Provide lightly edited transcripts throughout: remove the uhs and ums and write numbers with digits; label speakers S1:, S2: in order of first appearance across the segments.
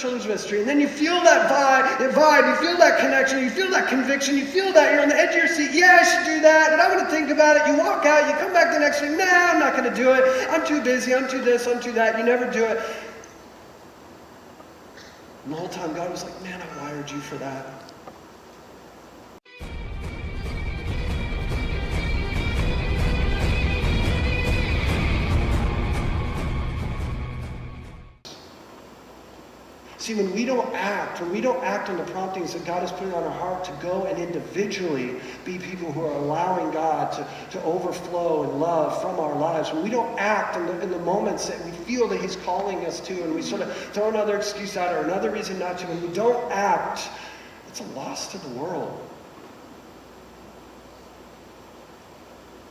S1: children's ministry, and then you feel that vibe, you feel that connection, you feel that conviction, you feel that you're on the edge of your seat. Yeah, I should do that, and I'm going to think about it. You walk out, you come back the next week. Nah, I'm not going to do it. I'm too busy. I'm too this. I'm too that. You never do it. And the whole time God was like, man, I wired you for that. See, when we don't act on the promptings that God is putting on our heart to go and individually be people who are allowing God to overflow in love from our lives, when we don't act in the moments that we feel that He's calling us to, and we sort of throw another excuse out or another reason not to, when we don't act, it's a loss to the world.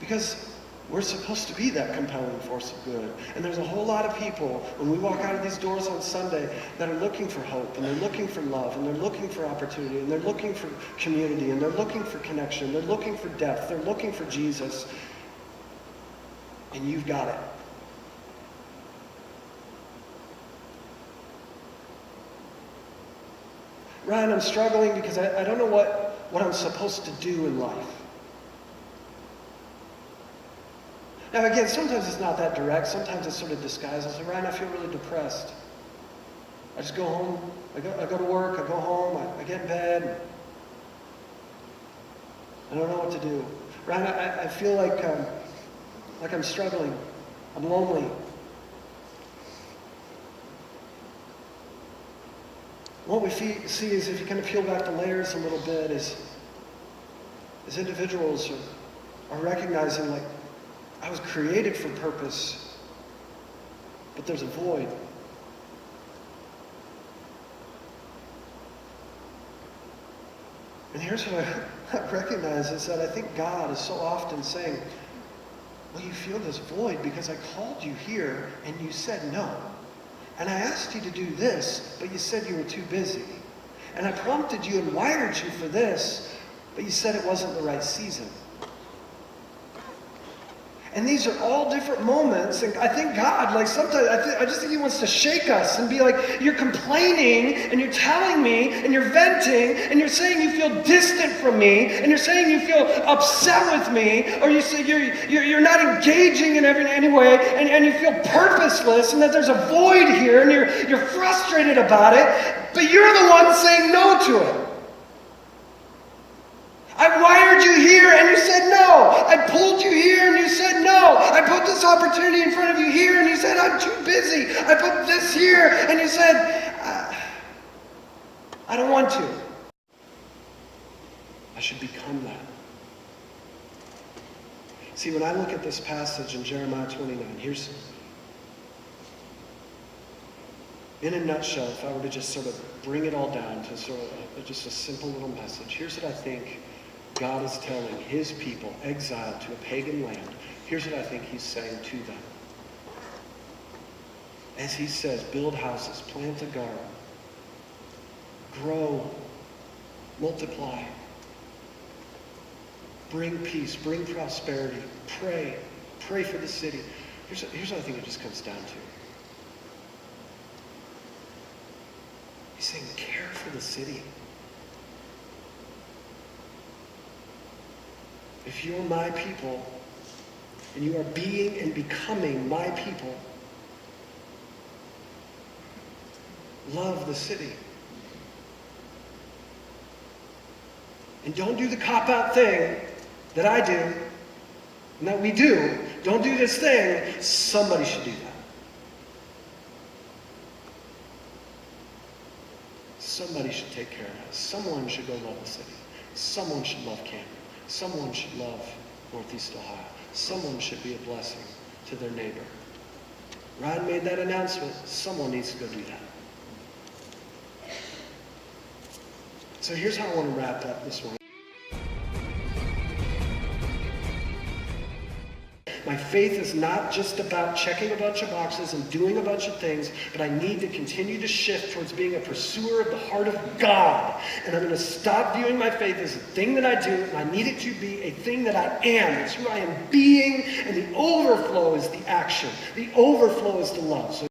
S1: Because we're supposed to be that compelling force of good. And there's a whole lot of people, when we walk out of these doors on Sunday, that are looking for hope, and they're looking for love, and they're looking for opportunity, and they're looking for community, and they're looking for connection, they're looking for depth, they're looking for Jesus. And you've got it. Ryan, I'm struggling because I don't know what I'm supposed to do in life. Now again, sometimes it's not that direct. Sometimes it's sort of disguised. I say, Ryan, I feel really depressed. I just go home. I go to work. I go home. I get in bed. I don't know what to do. Ryan, I feel like I'm struggling. I'm lonely. What we see is, if you kind of peel back the layers a little bit, is individuals are recognizing, like, I was created for purpose, but there's a void. And here's what I recognize is that I think God is so often saying, well, you feel this void because I called you here and you said no. And I asked you to do this, but you said you were too busy. And I prompted you and wired you for this, but you said it wasn't the right season. And these are all different moments, and I think God, like sometimes, I just think He wants to shake us and be like, you're complaining, and you're telling me, and you're venting, and you're saying you feel distant from me, and you're saying you feel upset with me, or you say you're not engaging in any way, and you feel purposeless, and that there's a void here, and you're frustrated about it, but you're the one saying no to it. I wired you here and you said no. I pulled you here and you said no. I put this opportunity in front of you here and you said, I'm too busy. I put this here and you said, I don't want to. I should become that. See, when I look at this passage in Jeremiah 29, here's, in a nutshell, if I were to just sort of bring it all down to sort of just a simple little message, here's what I think God is telling His people, exiled to a pagan land. Here's what I think He's saying to them. As He says, build houses, plant a garden, grow, multiply, bring peace, bring prosperity, pray for the city. Here's what I think it just comes down to. He's saying, care for the city. If you're my people, and you are being and becoming my people, love the city. And don't do the cop-out thing that I do, and that we do. Don't do this thing. Somebody should do that. Somebody should take care of us. Someone should go love the city. Someone should love Camden. Someone should love Northeast Ohio. Someone should be a blessing to their neighbor. Ryan made that announcement. Someone needs to go do that. So here's how I want to wrap up this morning. My faith is not just about checking a bunch of boxes and doing a bunch of things, but I need to continue to shift towards being a pursuer of the heart of God. And I'm going to stop viewing my faith as a thing that I do, and I need it to be a thing that I am. It's who I am being, and the overflow is the action. The overflow is the love. So